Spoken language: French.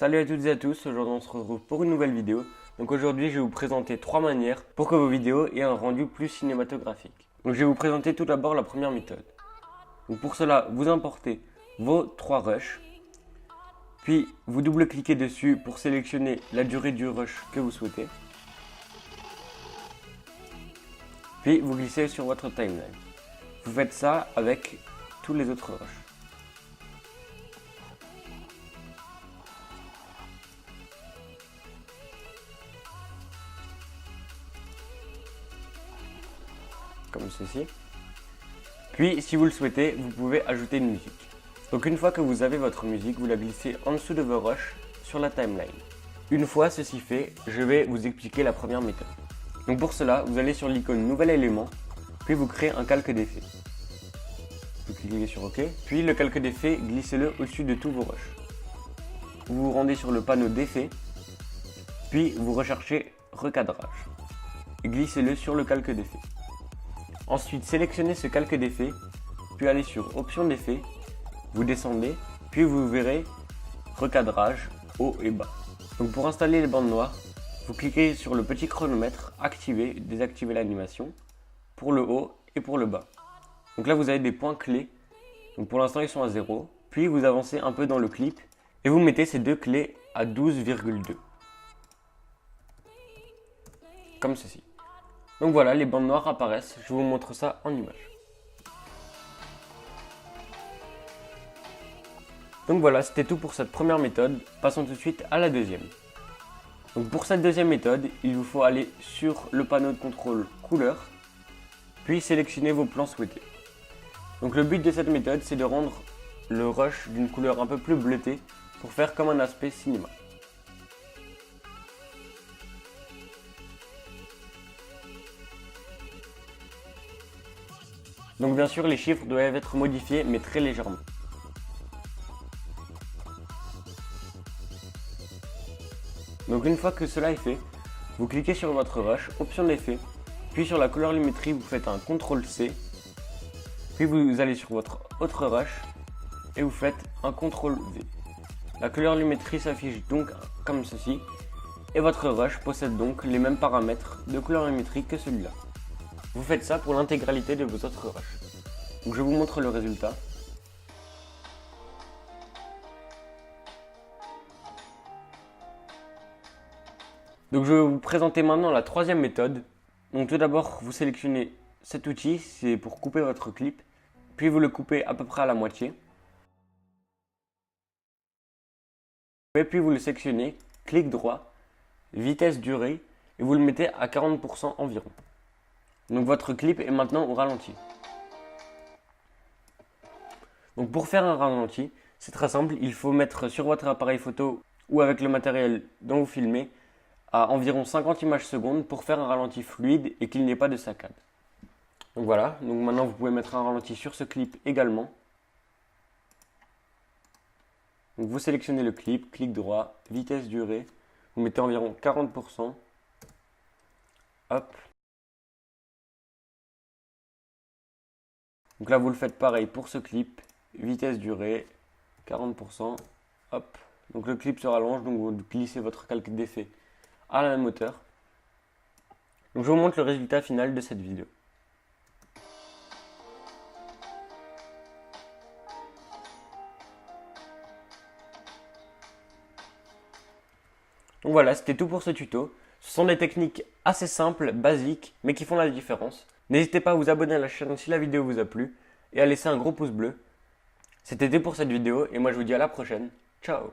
Salut à toutes et à tous, aujourd'hui on se retrouve pour une nouvelle vidéo. Donc aujourd'hui je vais vous présenter 3 manières pour que vos vidéos aient un rendu plus cinématographique. Donc je vais vous présenter tout d'abord la première méthode. Donc pour cela, vous importez vos 3 rushs, puis vous double-cliquez dessus pour sélectionner la durée du rush que vous souhaitez. Puis vous glissez sur votre timeline. Vous faites ça avec tous les autres rushs. Comme ceci. Puis, si vous le souhaitez, vous pouvez ajouter une musique. Donc une fois que vous avez votre musique, vous la glissez en dessous de vos rushs sur la timeline. Une fois ceci fait, je vais vous expliquer la première méthode. Donc pour cela, vous allez sur l'icône nouvel élément, puis vous créez un calque d'effet. Vous cliquez sur OK, puis le calque d'effet, glissez-le au-dessus de tous vos rushs. Vous vous rendez sur le panneau d'effet, puis vous recherchez recadrage. Et glissez-le sur le calque d'effet. Ensuite, sélectionnez ce calque d'effet, puis allez sur Options d'effet, vous descendez, puis vous verrez Recadrage, haut et bas. Donc pour installer les bandes noires, vous cliquez sur le petit chronomètre, activer, désactiver l'animation, pour le haut et pour le bas. Donc là vous avez des points clés, donc pour l'instant ils sont à 0, puis vous avancez un peu dans le clip, et vous mettez ces deux clés à 12,2. Comme ceci. Donc voilà, les bandes noires apparaissent, je vous montre ça en image. Donc voilà, c'était tout pour cette première méthode, passons tout de suite à la deuxième. Donc pour cette deuxième méthode, il vous faut aller sur le panneau de contrôle couleur, puis sélectionner vos plans souhaités. Donc le but de cette méthode, c'est de rendre le rush d'une couleur un peu plus bleutée pour faire comme un aspect cinéma. Donc bien sûr, les chiffres doivent être modifiés, mais très légèrement. Donc une fois que cela est fait, vous cliquez sur votre rush, option d'effet, puis sur la colorimétrie, vous faites un CTRL-C, puis vous allez sur votre autre rush et vous faites un CTRL-V. La colorimétrie s'affiche donc comme ceci, et votre rush possède donc les mêmes paramètres de colorimétrie que celui-là. Vous faites ça pour l'intégralité de vos autres rushs. Donc je vous montre le résultat. Donc je vais vous présenter maintenant la troisième méthode. Donc tout d'abord, vous sélectionnez cet outil, c'est pour couper votre clip. Puis vous le coupez à peu près à la moitié. Et puis vous le sélectionnez, clic droit, vitesse durée, et vous le mettez à 40% environ. Donc votre clip est maintenant au ralenti. Donc pour faire un ralenti, c'est très simple, il faut mettre sur votre appareil photo ou avec le matériel dont vous filmez à environ 50 images secondes pour faire un ralenti fluide et qu'il n'y ait pas de saccade. Donc voilà, donc maintenant vous pouvez mettre un ralenti sur ce clip également. Donc vous sélectionnez le clip, clic droit, vitesse durée, vous mettez environ 40%. Hop. Donc là vous le faites pareil pour ce clip, vitesse durée, 40%. Hop. Donc le clip se rallonge, donc vous glissez votre calque d'effet à la même hauteur. Donc je vous montre le résultat final de cette vidéo. Donc voilà, c'était tout pour ce tuto. Ce sont des techniques assez simples, basiques, mais qui font la différence. N'hésitez pas à vous abonner à la chaîne si la vidéo vous a plu et à laisser un gros pouce bleu. C'était tout pour cette vidéo et moi je vous dis à la prochaine. Ciao!